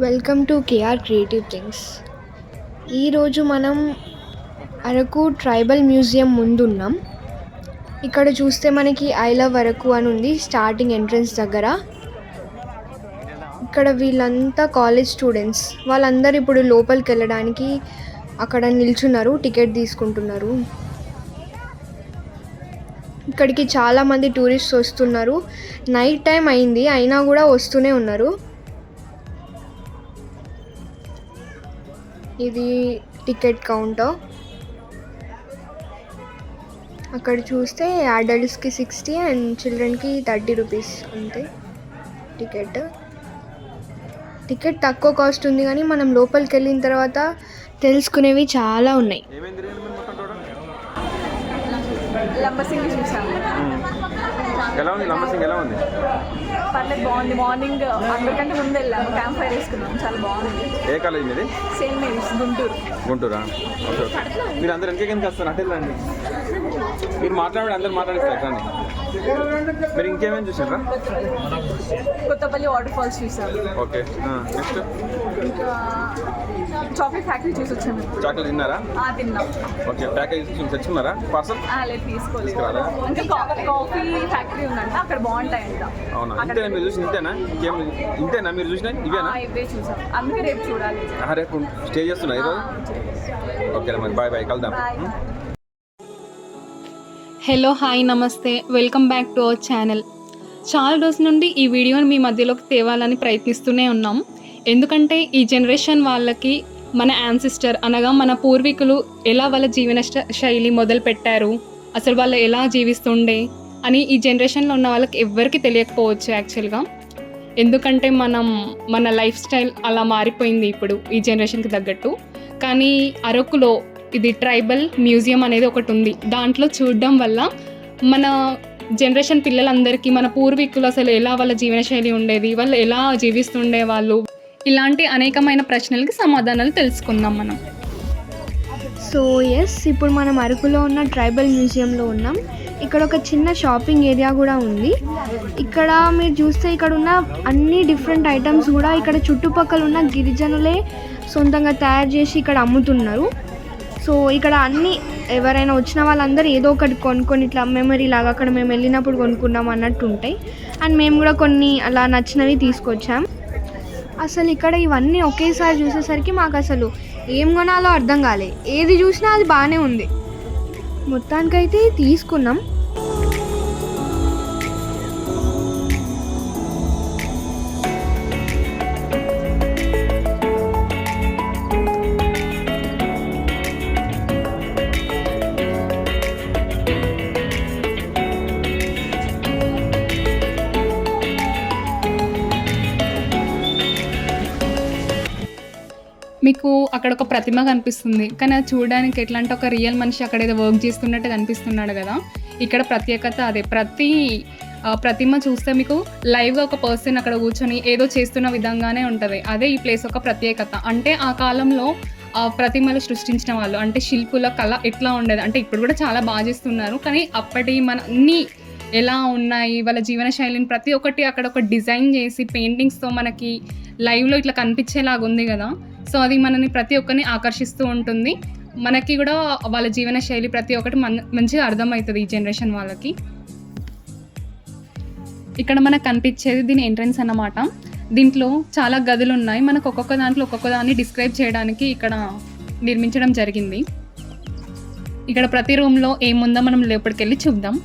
Welcome to KR creative things. ఈరోజు మనం Araku tribal museum ముందున్నాం. ఇక్కడ చూస్తే మనకి ఐ లవ్ అరకు అని ఉంది స్టార్టింగ్ ఎంట్రన్స్ దగ్గర. ఇక్కడ వీళ్ళంతా కాలేజ్ స్టూడెంట్స్, వాళ్ళందరూ ఇప్పుడు లోపలికి వెళ్ళడానికి అక్కడ నిల్చున్నారు, టికెట్ తీసుకుంటున్నారు. ఇక్కడికి చాలామంది టూరిస్ట్స్ వస్తున్నారు. నైట్ టైం అయింది అయినా కూడా వస్తూనే ఉన్నారు. ఇది టికెట్ కౌంటర్. అక్కడ చూస్తే అడల్ట్స్కి 60 అండ్ చిల్డ్రన్కి 30 రూపీస్ అంతే టికెట్ తక్కువ కాస్ట్ ఉంది, కానీ మనం లోపలికి వెళ్ళిన తర్వాత తెలుసుకునేవి చాలా ఉన్నాయి. లంబసింగి చూసాము. ఎలా ఉంది లంబసింగి? ఎలా ఉంది? పర్లేదు, బాగుంది. మార్నింగ్ అందరికంటే ముందు వెళ్ళాము, క్యాంప్ ఫైర్ వేసుకున్నాం, చాలా బాగుంది. ఏ కాలేజ్ మీది? సెయింట్ మేరీస్, గుంటూరా? Okay okay. మీరు అందరు వెనక వస్తారు, అటే రండి. మీరు మాట్లాడి అందరు మాట్లాడిస్తారు కానీ. మీరు ఇంకేమేమి చూసారా? కొత్తపల్లి వాటర్ ఫాల్స్ చూసాము. ఓకే, నెక్స్ట్ ఇంకా చాక్లెట్ ఫ్యాక్టరీ చూసి వచ్చాము. చాక్లెట్ తిన్నారా? తిన్నాం. Okay, package తెచ్చుకున్నారా? పార్సల్ లేదు, తీసుకోలేదు. ఇంకా కాఫీ ఫ్యాక్టరీ ఉందంట, అక్కడ బాగుంటాయంట. అవునా? ఇంతేనా మీరు చూసి? ఇంతేనా? ఇంకేం ఇంతేనా మీరు చూసినా? ఇవేనా? ఇవే చూసాం, అందుకే రేపు చూడాలి. రేపు స్టే చేస్తున్నా ఈరోజు. ఓకే మరి, బాయ్ బాయ్, కలుద్దాం. హలో, హాయ్, నమస్తే, welcome back to our channel. చాలా రోజుల నుండి ఈ వీడియోని మీ మధ్యలోకి తేవాలని ప్రయత్నిస్తూనే ఉన్నాం. ఎందుకంటే ఈ జనరేషన్ వాళ్ళకి మన యాన్సిస్టర్ అనగా మన పూర్వీకులు ఎలా వాళ్ళ జీవన శైలి మొదలు పెట్టారు, అసలు వాళ్ళు ఎలా జీవిస్తుండే అని ఈ జనరేషన్లో ఉన్న వాళ్ళకి ఎవ్వరికి తెలియకపోవచ్చు యాక్చువల్గా. ఎందుకంటే మన లైఫ్ స్టైల్ అలా మారిపోయింది ఇప్పుడు ఈ జనరేషన్కి తగ్గట్టు. కానీ అరకులో ఇది ట్రైబల్ మ్యూజియం అనేది ఒకటి ఉంది. దాంట్లో చూడడం వల్ల మన జనరేషన్ పిల్లలందరికీ మన పూర్వీకులు అసలు ఎలా వాళ్ళ జీవనశైలి ఉండేది, వాళ్ళు ఎలా జీవిస్తుండే వాళ్ళు, ఇలాంటి అనేకమైన ప్రశ్నలకి సమాధానాలు తెలుసుకుందాం మనం. సో ఇప్పుడు మనం అరకులో ఉన్న ట్రైబల్ మ్యూజియంలో ఉన్నాం. ఇక్కడ ఒక చిన్న షాపింగ్ ఏరియా కూడా ఉంది. ఇక్కడ మీరు చూస్తే ఇక్కడ ఉన్న అన్ని డిఫరెంట్ ఐటమ్స్ కూడా ఇక్కడ చుట్టుపక్కల ఉన్న గిరిజనులే సొంతంగా తయారు చేసి ఇక్కడ అమ్ముతున్నారు. సో ఇక్కడ అన్నీ ఎవరైనా వచ్చిన వాళ్ళందరూ ఏదో ఒకటి కొనుక్కొని ఇట్లా మెమరీ లాగా అక్కడ మేము వెళ్ళినప్పుడు కొనుక్కున్నాం అన్నట్టు ఉంటాయి. అండ్ మేము కూడా కొన్ని అలా నచ్చినవి తీసుకొచ్చాం. అసలు ఇక్కడ ఇవన్నీ ఒకేసారి చూసేసరికి మాకు అసలు ఏం కొనాలో అర్థం కాలే. ఏది చూసినా అది బాగానే ఉంది. మొత్తానికైతే తీసుకున్నాం. మీకు అక్కడ ఒక ప్రతిమ కనిపిస్తుంది, కానీ అది చూడడానికి ఎట్లా అంటే ఒక రియల్ మనిషి అక్కడ ఏదో వర్క్ చేస్తున్నట్టు కనిపిస్తున్నాడు కదా. ఇక్కడ ప్రత్యేకత అదే. ప్రతిమ చూస్తే మీకు లైవ్గా ఒక పర్సన్ అక్కడ కూర్చొని ఏదో చేస్తున్న విధంగానే ఉంటుంది. అదే ఈ ప్లేస్ ఒక ప్రత్యేకత. అంటే ఆ కాలంలో ఆ ప్రతిమలు సృష్టించిన వాళ్ళు అంటే శిల్పుల కళ ఎట్లా ఉండేది అంటే ఇప్పుడు కూడా చాలా బాగా చేస్తున్నారు, కానీ అప్పటి మన అన్నీ ఎలా ఉన్నాయి, వాళ్ళ జీవన శైలిని ప్రతి ఒక్కటి అక్కడ ఒక డిజైన్ చేసి పెయింటింగ్స్తో మనకి లైవ్లో ఇట్లా కనిపించేలాగా ఉంది కదా. సో అది మనని ప్రతి ఒక్కరిని ఆకర్షిస్తూ ఉంటుంది. మనకి కూడా వాళ్ళ జీవన శైలి ప్రతి ఒక్కటి మంచిగా అర్థమవుతుంది ఈ జనరేషన్ వాళ్ళకి. ఇక్కడ మనకు కనిపించేది దీని ఎంట్రన్స్ అన్నమాట. దీంట్లో చాలా గదులు ఉన్నాయి. మనకు ఒక్కొక్క దాంట్లో ఒక్కొక్క దాన్ని డిస్క్రైబ్ చేయడానికి ఇక్కడ నిర్మించడం జరిగింది. ఇక్కడ ప్రతి రూమ్లో ఏముందో మనం లోపలికి వెళ్ళి చూద్దాం.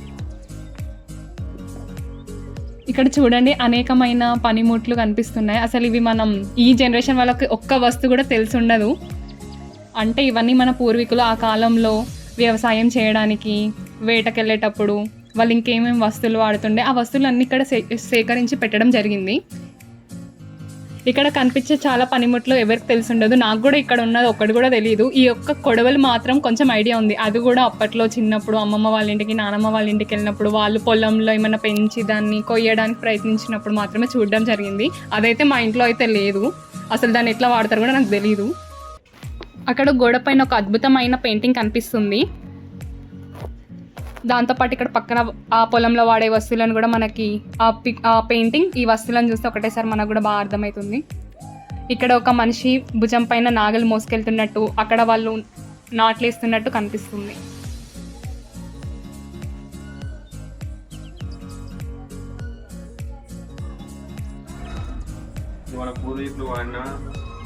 ఇక్కడ చూడండి, అనేకమైన పనిముట్లు కనిపిస్తున్నాయి. అసలు ఇవి మనం ఈ జనరేషన్ వాళ్ళకి ఒక్క వస్తువు కూడా తెలిసి ఉండదు. అంటే ఇవన్నీ మన పూర్వీకులు ఆ కాలంలో వ్యవసాయం చేయడానికి, వేటకెళ్ళేటప్పుడు వాళ్ళు ఇంకేమేమి వస్తువులు వాడుతుండే ఆ వస్తువులన్నీ ఇక్కడ సేకరించి పెట్టడం జరిగింది. ఇక్కడ కనిపించే చాలా పనిముట్లు ఎవరికి తెలిసి ఉండదు. నాకు కూడా ఇక్కడ ఉన్నది ఒక్కటి కూడా తెలియదు. ఈ యొక్క కొడవలు మాత్రం కొంచెం ఐడియా ఉంది. అది కూడా అప్పట్లో చిన్నప్పుడు అమ్మమ్మ వాళ్ళ ఇంటికి, నానమ్మ వాళ్ళ ఇంటికి వెళ్ళినప్పుడు వాళ్ళు పొలంలో ఏమైనా పెంచి దాన్ని కొయ్యడానికి ప్రయత్నించినప్పుడు మాత్రమే చూడడం జరిగింది. అదైతే మా ఇంట్లో అయితే లేదు. అసలు దాన్ని ఎట్లా వాడతారు కూడా నాకు తెలియదు. అక్కడ గోడ పైన ఒక అద్భుతమైన పెయింటింగ్ కనిపిస్తుంది. దాంతోపాటు ఇక్కడ పక్కన ఆ పొలంలో వాడే వస్తువులను కూడా మనకి ఆ పెయింటింగ్ ఈ వస్తువులను చూస్తే ఒకటేసారి మనకు కూడా బాగా అర్థమవుతుంది. ఇక్కడ ఒక మనిషి భుజం పైన నాగలు మోసుకెళ్తున్నట్టు, అక్కడ వాళ్ళు నాట్లేస్తున్నట్టు కనిపిస్తుంది. మన పూర్వీకులు వాడిన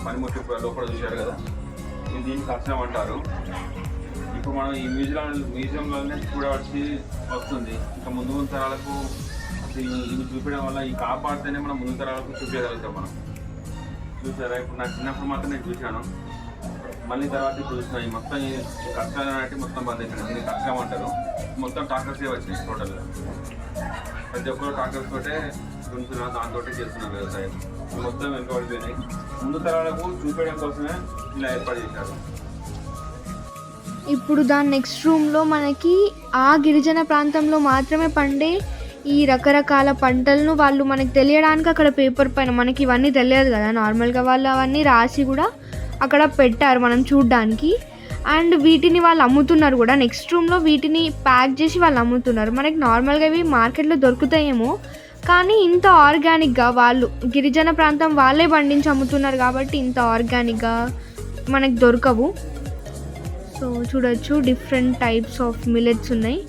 పనిముట్లు లోపల చూశారు కదా, ఇది దీనికి కష్టం అంటారు. ఇప్పుడు మనం ఈ మ్యూజియంలోనే చూడవలసి వస్తుంది. ఇంకా ముందు తరాలకు ఇవి చూపించడం వల్ల ఈ కాపాడితేనే మనం ముందు తరాలకు చూపించగలుగుతాం. మనం చూసారా, ఇప్పుడు నాకు చిన్నప్పుడు మాత్రం నేను చూశాను, మళ్ళీ తర్వాత ఇప్పుడు చూసినా ఈ మొత్తం ఈ కష్టాలు అనేవి మొత్తం బంద్ అయిపోయింది. దీన్ని కష్టం అంటారు. మొత్తం ట్రాక్టర్సే వచ్చినాయి టోటల్గా. ప్రతి ఒక్కరు ట్రాక్టర్స్ తోటే దున్నుతున్నారు, దాంతో చేస్తున్నారు వ్యవసాయం. మొత్తం వెనుకబడిపోయినాయి. ముందు తరాలకు చూపించడం కోసమే ఇలా ఏర్పాటు చేశారు. ఇప్పుడు దాని నెక్స్ట్ రూమ్లో మనకి ఆ గిరిజన ప్రాంతంలో మాత్రమే పండే ఈ రకరకాల పంటలను వాళ్ళు మనకి తెలియడానికి అక్కడ పేపర్ పైన, మనకి ఇవన్నీ తెలియదు కదా నార్మల్గా, వాళ్ళు అవన్నీ రాసి కూడా అక్కడ పెట్టారు మనం చూడ్డానికి. అండ్ వీటిని వాళ్ళు అమ్ముతున్నారు కూడా. నెక్స్ట్ రూమ్లో వీటిని ప్యాక్ చేసి వాళ్ళు అమ్ముతున్నారు. మనకి నార్మల్గా ఇవి మార్కెట్లో దొరుకుతాయేమో, కానీ ఇంత ఆర్గానిక్గా వాళ్ళు గిరిజన ప్రాంతం వాళ్ళే పండించి అమ్ముతున్నారు కాబట్టి ఇంత ఆర్గానిక్గా మనకి దొరకవు. సో చూడొచ్చు, డిఫరెంట్ టైప్స్ ఆఫ్ మిల్లెట్స్ ఉన్నాయి.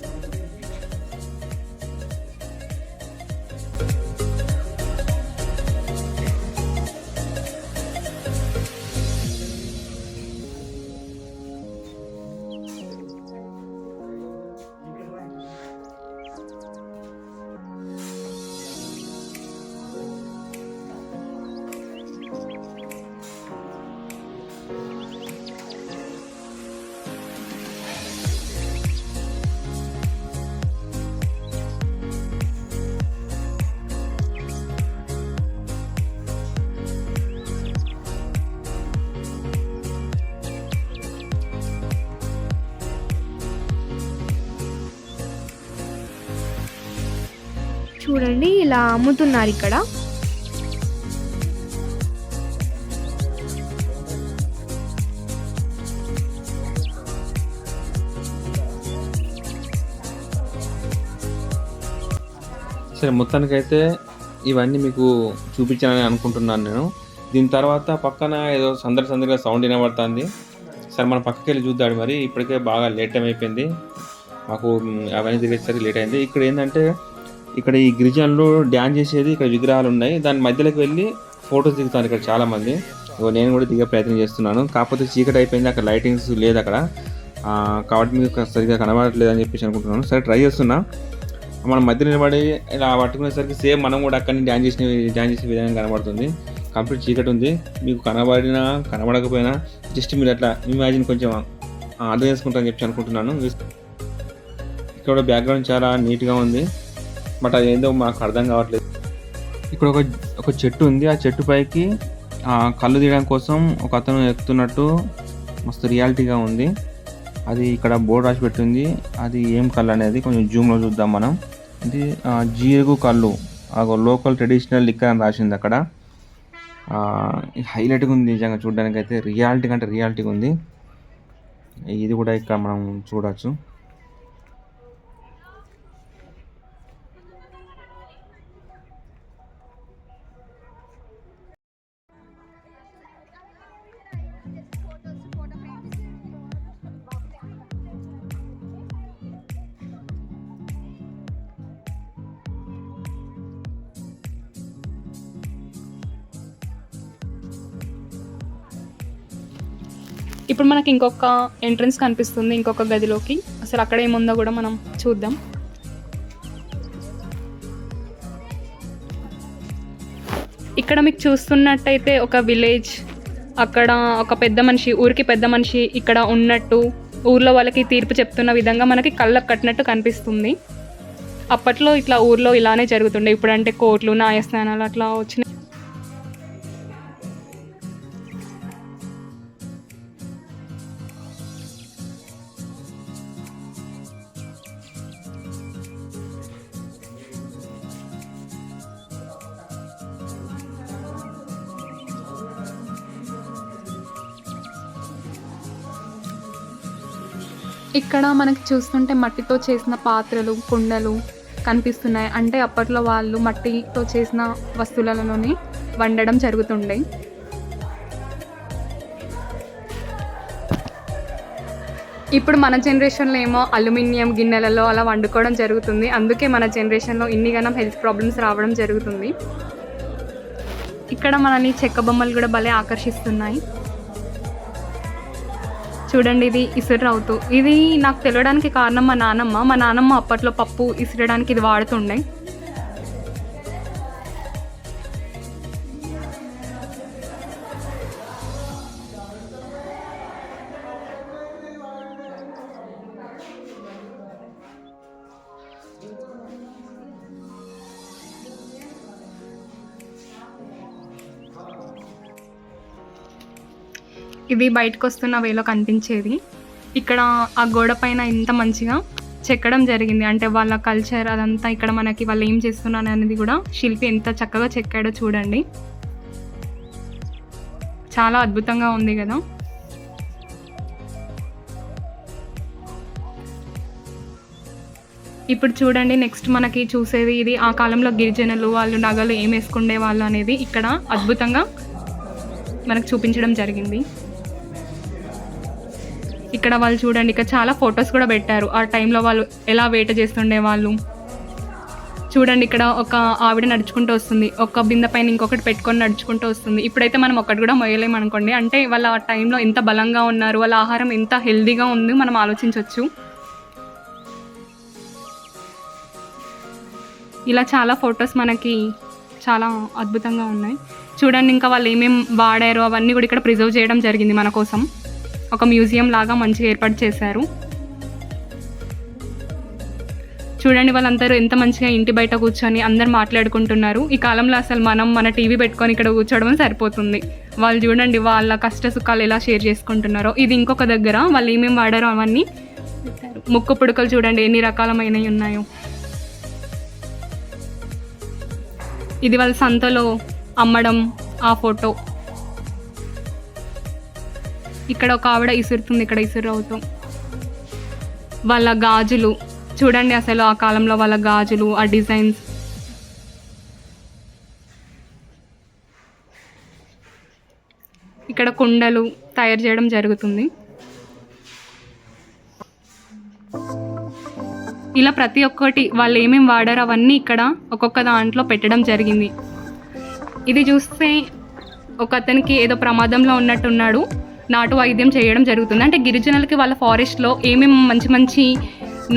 చూడండి ఇలా అమ్ముతున్నారు ఇక్కడ. సరే, మొత్తానికైతే ఇవన్నీ మీకు చూపించానని అనుకుంటున్నాను నేను. దీని తర్వాత పక్కన ఏదో సందడిగా సౌండ్ వినబడుతుంది. సరే, మనం పక్కకి వెళ్ళి చూద్దాం. మరి ఇప్పటికే బాగా లేట్ టైం అయిపోయింది, మాకు అవన్నీ తిరిగేసరికి లేట్ అయింది. ఇక్కడ ఏంటంటే, ఇక్కడ ఈ గిరిజనులు డ్యాన్స్ చేసేది, ఇక్కడ విగ్రహాలు ఉన్నాయి, దాని మధ్యలోకి వెళ్ళి ఫొటోస్ దిగుతాను ఇక్కడ చాలామంది. నేను కూడా దిగే ప్రయత్నం చేస్తున్నాను, కాకపోతే చీకటి అయిపోయింది, అక్కడ లైటింగ్స్ లేదు అక్కడ, కాబట్టి మీకు సరిగ్గా కనబడట్లేదు అని చెప్పేసి అనుకుంటున్నాను. సరే, ట్రై చేస్తున్నా. మనం మధ్య నిలబడి ఇలా పట్టుకునేసరికి సేమ్ మనం కూడా అక్కడిని డ్యాన్స్ చేసే విధంగా కనబడుతుంది. కంప్లీట్ చీకటి ఉంది. మీకు కనబడినా కనబడకపోయినా జస్ట్ మీరు అట్లా ఇమాజిన్ కొంచెం అర్థం చేసుకుంటారని చెప్పి అనుకుంటున్నాను. ఇక్కడ బ్యాక్గ్రౌండ్ చాలా నీట్గా ఉంది, బట్ అది ఏందో మాకు అర్థం కావట్లేదు. ఇక్కడ ఒక చెట్టు ఉంది, ఆ చెట్టు పైకి కళ్ళు తీయడం కోసం ఒక అతను ఎక్కుతున్నట్టు మస్తు రియాలిటీగా ఉంది. అది ఇక్కడ బోర్డు రాసి పెట్టింది, అది ఏం కళ్ళు అనేది కొంచెం జూమ్లో చూద్దాం మనం. ఇది జీరుగు కళ్ళు, లోకల్ ట్రెడిషనల్ లిక్కర్ అని రాసింది అక్కడ. హైలైట్గా ఉంది నిజంగా, చూడడానికి అయితే రియాలిటీగా ఉంది. ఇది కూడా ఇక్కడ మనం చూడవచ్చు. ఇప్పుడు మనకి ఇంకొక ఎంట్రన్స్ కనిపిస్తుంది, ఇంకొక గదిలోకి. అసలు అక్కడ ఏముందో కూడా మనం చూద్దాం. ఇక్కడ మీకు చూస్తున్నట్టయితే ఒక విలేజ్, అక్కడ ఒక పెద్ద మనిషి, ఊరికి పెద్ద మనిషి ఇక్కడ ఉన్నట్టు, ఊర్లో వాళ్ళకి తీర్పు చెప్తున్న విధంగా మనకి కళ్ళకు కట్టినట్టు కనిపిస్తుంది. అప్పట్లో ఇట్లా ఊర్లో ఇలానే జరుగుతుండే, ఇప్పుడంటే కోర్టులు, న్యాయస్థానాలు అట్లా వచ్చినాయి. ఇక్కడ మనకి చూస్తుంటే మట్టితో చేసిన పాత్రలు, కుండలు కనిపిస్తున్నాయి. అంటే అప్పట్లో వాళ్ళు మట్టితో చేసిన వస్తువులలోనే వండడం జరుగుతుండే. ఇప్పుడు మన జనరేషన్లో ఏమో అల్యూమినియం గిన్నెలలో అలా వండుకోవడం జరుగుతుంది. అందుకే మన జనరేషన్లో ఇన్నిగానం హెల్త్ ప్రాబ్లమ్స్ రావడం జరుగుతుంది. ఇక్కడ మనని చెక్క బొమ్మలు కూడా భలే ఆకర్షిస్తున్నాయి. చూడండి, ఇది ఇసురవుతూ. ఇది నాకు తెలియడానికి కారణం మా నానమ్మ అప్పట్లో పప్పు ఇసురడానికి ఇది వాడుతుండే. ఇది బయటకు వస్తున్న వేలో కనిపించేది. ఇక్కడ ఆ గోడ పైన ఇంత మంచిగా చెక్కడం జరిగింది. అంటే వాళ్ళ కల్చర్ అదంతా ఇక్కడ మనకి వాళ్ళు ఏం చేస్తున్నారు అనేది కూడా శిల్పి ఎంత చక్కగా చెక్కాడో చూడండి. చాలా అద్భుతంగా ఉంది కదా. ఇప్పుడు చూడండి, నెక్స్ట్ మనకి చూసేది ఇది ఆ కాలంలో గిరిజనులు వాళ్ళు నగలు ఏం వేసుకుండే వాళ్ళు అనేది ఇక్కడ అద్భుతంగా మనకు చూపించడం జరిగింది. ఇక్కడ వాళ్ళు చూడండి, ఇక్కడ చాలా ఫొటోస్ కూడా పెట్టారు. ఆ టైంలో వాళ్ళు ఎలా వేట చేస్తుండే వాళ్ళు చూడండి. ఇక్కడ ఒక ఆవిడ నడుచుకుంటూ వస్తుంది, ఒక బిందె పైన ఇంకొకటి పెట్టుకొని నడుచుకుంటూ వస్తుంది. ఇప్పుడైతే మనం ఒకటి కూడా మొయ్యలేము అనుకోండి. అంటే వాళ్ళ ఆ టైంలో ఎంత బలంగా ఉన్నారు, వాళ్ళ ఆహారం ఎంత హెల్దీగా ఉంది మనం ఆలోచించవచ్చు. ఇలా చాలా ఫొటోస్ మనకి చాలా అద్భుతంగా ఉన్నాయి. చూడండి, ఇంకా వాళ్ళు ఏమేమి వాడారో అవన్నీ కూడా ఇక్కడ ప్రిజర్వ్ చేయడం జరిగింది మన కోసం. ఒక మ్యూజియం లాగా మంచిగా ఏర్పాటు చేశారు. చూడండి, వాళ్ళందరూ ఎంత మంచిగా ఇంటి బయట కూర్చొని అందరు మాట్లాడుకుంటున్నారు. ఈ కాలంలో అసలు మన టీవీ పెట్టుకొని ఇక్కడ కూర్చోవడం సరిపోతుంది. వాళ్ళు చూడండి వాళ్ళ కష్ట సుఖాలు ఎలా షేర్ చేసుకుంటున్నారో. ఇది ఇంకొక దగ్గర వాళ్ళు ఏమేమి వాడారో అవన్నీ ముక్కు పుడకలు చూడండి ఎన్ని రకాలమైనవి ఉన్నాయో. ఇది వాళ్ళ సంతలో అమ్మడం ఆ ఫోటో. ఇక్కడ ఒక ఆవిడ ఇసురుతుంది, ఇక్కడ ఇసురు అవుతూ. వాళ్ళ గాజులు చూడండి, అసలు ఆ కాలంలో వాళ్ళ గాజులు ఆ డిజైన్స్. ఇక్కడ కుండలు తయారు చేయడం జరుగుతుంది. ఇలా ప్రతి ఒక్కటి వాళ్ళు ఏమేమి వాడారో అవన్నీ ఇక్కడ ఒక్కొక్క దాంట్లో పెట్టడం జరిగింది. ఇది చూస్తే ఒక అతనికి ఏదో ప్రమాదంలో ఉన్నట్టున్నాడు, నాటు వాయిద్యం చేయడం జరుగుతుంది. అంటే గిరిజనులకి వాళ్ళ ఫారెస్ట్లో ఏమేమి మంచి మంచి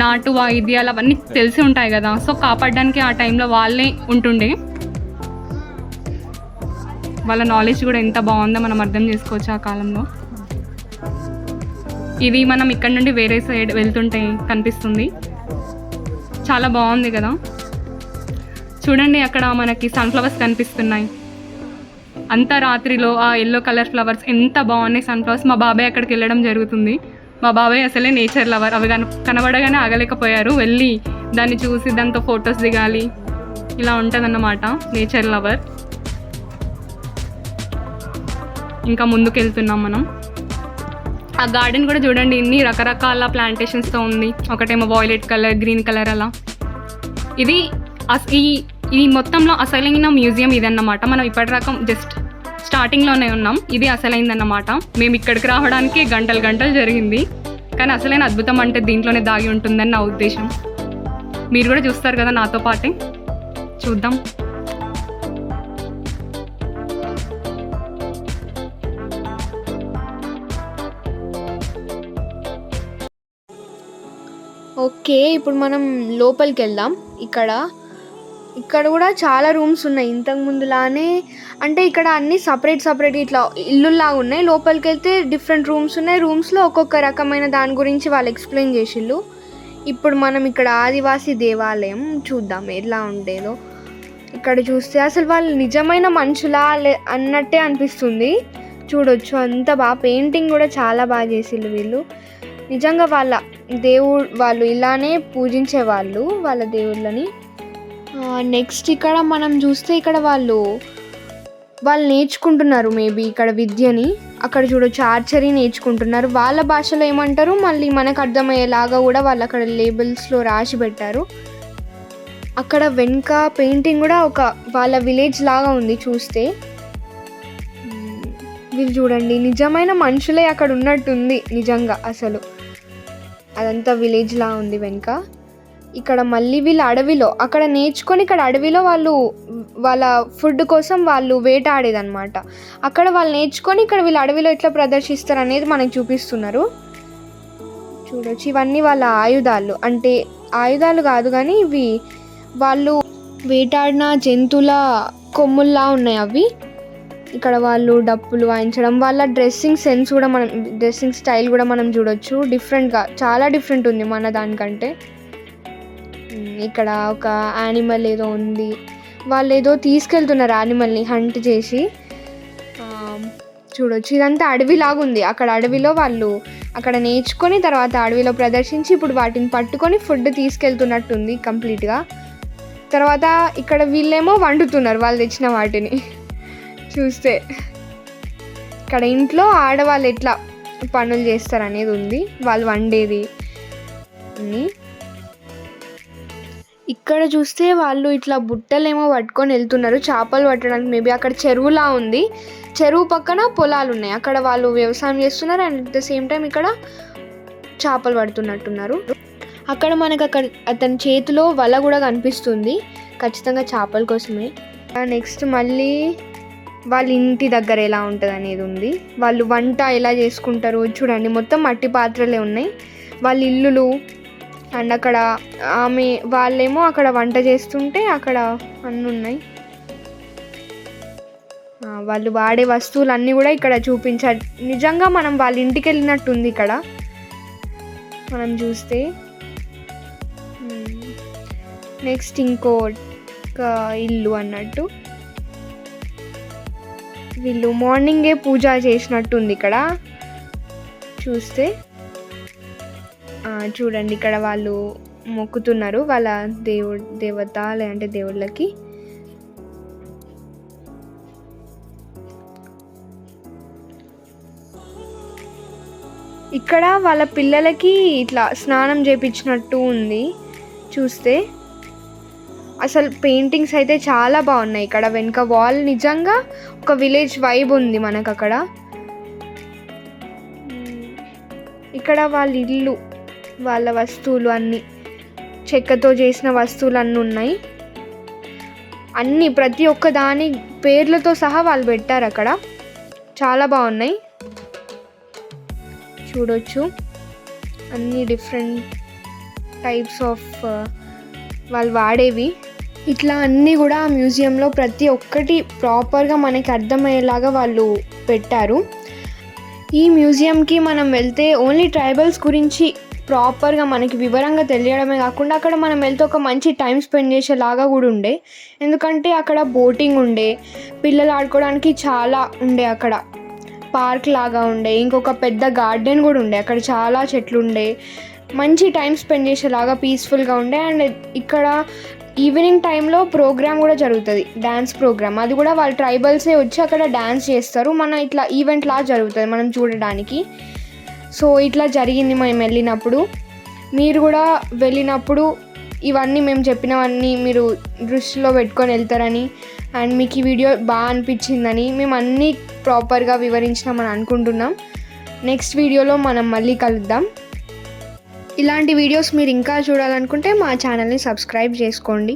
నాటు వాయిద్యాలు అవన్నీ తెలిసి ఉంటాయి కదా. సో కాపాడడానికి ఆ టైంలో వాళ్ళే ఉంటుండే. వాళ్ళ నాలెడ్జ్ కూడా ఎంత బాగుందో మనం అర్థం చేసుకోవచ్చు ఆ కాలంలో. ఇది మనం ఇక్కడ నుండి వేరే సైడ్ వెళ్తుంటే కనిపిస్తుంది. చాలా బాగుంది కదా. చూడండి, అక్కడ మనకి సన్ఫ్లవర్స్ కనిపిస్తున్నాయి. అంత రాత్రిలో ఆ ఎల్లో కలర్ ఫ్లవర్స్ ఎంత బాగున్నాయి సన్ఫ్లవర్స్. మా బాబాయ్ అక్కడికి వెళ్ళడం జరుగుతుంది. మా బాబాయ్ అసలే నేచర్ లవర్. అవి కనబడగానే ఆగలేకపోయారు. వెళ్ళి దాన్ని చూసి దాంతో ఫొటోస్ దిగాలి, ఇలా ఉంటుందన్నమాట నేచర్ లవర్. ఇంకా ముందుకు వెళ్తున్నాం మనం. ఆ గార్డెన్ కూడా చూడండి ఇన్ని రకరకాల ప్లాంటేషన్స్తో ఉంది. ఒకటేమో వాయిలెట్ కలర్, గ్రీన్ కలర్ అలా. ఇది ఈ మొత్తంలో అసలైన మ్యూజియం ఇదన్నమాట. మనం ఇప్పటిదాకా జస్ట్ స్టార్టింగ్లోనే ఉన్నాం. ఇది అసలైందన్నమాట. మేము ఇక్కడికి రావడానికి గంటలు జరిగింది. కానీ అసలైన అద్భుతం అంటే దీంట్లోనే దాగి ఉంటుందని నా ఉద్దేశం. మీరు కూడా చూస్తారు కదా నాతో పాటే. చూద్దాం. ఓకే, ఇప్పుడు మనం లోపలికి వెళ్దాం. ఇక్కడ కూడా చాలా రూమ్స్ ఉన్నాయి ఇంతకు ముందులానే. అంటే ఇక్కడ అన్నీ సపరేట్ ఇట్లా ఇల్లులాగా ఉన్నాయి. లోపలికి వెళ్తే డిఫరెంట్ రూమ్స్ ఉన్నాయి. రూమ్స్లో ఒక్కొక్క రకమైన దాని గురించి వాళ్ళు ఎక్స్ప్లెయిన్ చేసిళ్ళు. ఇప్పుడు మనం ఇక్కడ ఆదివాసీ దేవాలయం చూద్దాం ఎలా ఉండేదో. ఇక్కడ చూస్తే అసలు వాళ్ళు నిజమైన మనుషులా అన్నట్టే అనిపిస్తుంది. చూడొచ్చు అంత బాగా పెయింటింగ్ కూడా చాలా బాగా చేసిళ్ళు వీళ్ళు. నిజంగా వాళ్ళు ఇలానే పూజించేవాళ్ళు వాళ్ళ దేవుళ్ళని. నెక్స్ట్ ఇక్కడ మనం చూస్తే ఇక్కడ వాళ్ళు నేర్చుకుంటున్నారు మేబీ ఇక్కడ విద్యని. అక్కడ చూడొచ్చు ఆర్చరీ నేర్చుకుంటున్నారు. వాళ్ళ భాషలో ఏమంటారు మళ్ళీ మనకు అర్థమయ్యేలాగా కూడా వాళ్ళు అక్కడ లేబుల్స్లో రాసి పెట్టారు. అక్కడ వెనుక పెయింటింగ్ కూడా ఒక వాళ్ళ విలేజ్ లాగా ఉంది చూస్తే. వీళ్ళు చూడండి నిజమైన మనుషులే అక్కడ ఉన్నట్టుంది నిజంగా. అసలు అదంతా విలేజ్లా ఉంది వెనుక. ఇక్కడ మళ్ళీ వీళ్ళు అడవిలో అక్కడ నేర్చుకొని ఇక్కడ అడవిలో వాళ్ళు వాళ్ళ ఫుడ్ కోసం వాళ్ళు వేటాడేదన్నమాట. అక్కడ వాళ్ళు నేర్చుకొని ఇక్కడ వీళ్ళు అడవిలో ఎట్లా ప్రదర్శిస్తారు అనేది మనకు చూపిస్తున్నారు. చూడొచ్చు, ఇవన్నీ వాళ్ళ ఆయుధాలు. అంటే ఆయుధాలు కాదు కానీ ఇవి వాళ్ళు వేటాడిన జంతువుల కొమ్ముల్లా ఉన్నాయి అవి. ఇక్కడ వాళ్ళు డప్పులు వాయించడం, వాళ్ళ డ్రెస్సింగ్ సెన్స్ కూడా మనం డ్రెస్సింగ్ స్టైల్ కూడా మనం చూడొచ్చు. డిఫరెంట్గా చాలా డిఫరెంట్ ఉంది మన దానికంటే. ఇక్కడ ఒక యానిమల్ ఏదో ఉంది, వాళ్ళు ఏదో తీసుకెళ్తున్నారు యానిమల్ని హంట్ చేసి. చూడొచ్చు, ఇదంతా అడవిలాగా ఉంది. అక్కడ అడవిలో వాళ్ళు అక్కడ నేర్చుకొని తర్వాత అడవిలో ప్రదర్శించి ఇప్పుడు వాటిని పట్టుకొని ఫుడ్ తీసుకెళ్తున్నట్టుంది కంప్లీట్గా. తర్వాత ఇక్కడ వీళ్ళేమో వండుతున్నారు వాళ్ళు తెచ్చిన వాటిని. చూస్తే ఇక్కడ ఇంట్లో ఆడవాళ్ళు ఎట్లా పనులు చేస్తారు అనేది ఉంది, వాళ్ళు వండేది అన్నీ. ఇక్కడ చూస్తే వాళ్ళు ఇట్లా బుట్టలేమో పట్టుకొని వెళ్తున్నారు చేపలు పట్టడానికి. మేబీ అక్కడ చెరువులా ఉంది, చెరువు పక్కన పొలాలు ఉన్నాయి, అక్కడ వాళ్ళు వ్యవసాయం చేస్తున్నారు. And at the same time ఇక్కడ చేపలు పడుతున్నట్టున్నారు. అక్కడ మనకు అతని చేతిలో వల కూడా కనిపిస్తుంది, ఖచ్చితంగా చేపల కోసమే. నెక్స్ట్ మళ్ళీ వాళ్ళ ఇంటి దగ్గర ఎలా ఉంటుంది అనేది ఉంది. వాళ్ళు వంట ఎలా చేసుకుంటారు చూడండి, మొత్తం మట్టి పాత్రలే ఉన్నాయి వాళ్ళ ఇల్లులు. అండ్ అక్కడ వాళ్ళేమో అక్కడ వంట చేస్తుంటే అక్కడ అన్నీ ఉన్నాయి. వాళ్ళు వాడే వస్తువులు అన్నీ కూడా ఇక్కడ చూపించారు. నిజంగా మనం వాళ్ళ ఇంటికి వెళ్ళినట్టుంది ఇక్కడ మనం చూస్తే. నెక్స్ట్ ఇంకొక ఇల్లు అన్నట్టు, వీళ్ళు మార్నింగే పూజ చేసినట్టుంది ఇక్కడ చూస్తే. చూడండి, ఇక్కడ వాళ్ళు మొక్కుతున్నారు వాళ్ళ దేవత లేదంటే దేవుళ్ళకి. ఇక్కడ వాళ్ళ పిల్లలకి ఇట్లా స్నానం చేపించినట్టు ఉంది చూస్తే. అసలు పెయింటింగ్స్ అయితే చాలా బాగున్నాయి. ఇక్కడ వెనుక వాల్ నిజంగా ఒక విలేజ్ వైబ్ ఉంది మనకు అక్కడ. ఇక్కడ వాళ్ళ ఇల్లు, వాళ్ళ వస్తువులు అన్నీ చెక్కతో చేసిన వస్తువులు అన్నీ ఉన్నాయి. అన్నీ ప్రతి ఒక్క దాని పేర్లతో సహా వాళ్ళు పెట్టారు అక్కడ, చాలా బాగున్నాయి. చూడొచ్చు అన్నీ డిఫరెంట్ టైప్స్ ఆఫ్ వాళ్ళు వాడేవి. ఇట్లా అన్నీ కూడా మ్యూజియంలో ప్రతి ఒక్కటి ప్రాపర్గా మనకి అర్థమయ్యేలాగా వాళ్ళు పెట్టారు. ఈ మ్యూజియంకి మనం వెళ్తే ఓన్లీ ట్రైబల్స్ గురించి ప్రాపర్గా మనకి వివరంగా తెలియడమే కాకుండా అక్కడ మనం వెళ్తే ఒక మంచి టైం స్పెండ్ చేసేలాగా కూడా ఉండే. ఎందుకంటే అక్కడ బోటింగ్ ఉండే, పిల్లలు ఆడుకోవడానికి చాలా ఉండే, అక్కడ పార్క్ లాగా ఉండే, ఇంకొక పెద్ద గార్డెన్ కూడా ఉండే, అక్కడ చాలా చెట్లు ఉండే, మంచి టైం స్పెండ్ చేసేలాగా పీస్ఫుల్గా ఉండే. అండ్ ఇక్కడ ఈవినింగ్ టైంలో ప్రోగ్రామ్ కూడా జరుగుతుంది, డ్యాన్స్ ప్రోగ్రామ్. అది కూడా వాళ్ళ ట్రైబల్సే వచ్చి అక్కడ డ్యాన్స్ చేస్తారు. మన ఇట్లా ఈవెంట్ లా జరుగుతుంది మనం చూడడానికి. సో ఇట్లా జరిగింది మేము వెళ్ళినప్పుడు. మీరు కూడా వెళ్ళినప్పుడు ఇవన్నీ మేము చెప్పినవన్నీ మీరు దృష్టిలో పెట్టుకొని వెళ్తారని, అండ్ మీకు ఈ వీడియో బాగా అనిపించిందని మేము అన్నీ ప్రాపర్గా వివరించినామని అనుకుంటున్నాం. నెక్స్ట్ వీడియోలో మనం మళ్ళీ కలుద్దాం. ఇలాంటి వీడియోస్ మీరు ఇంకా చూడాలనుకుంటే మా ఛానల్ని సబ్స్క్రైబ్ చేసుకోండి.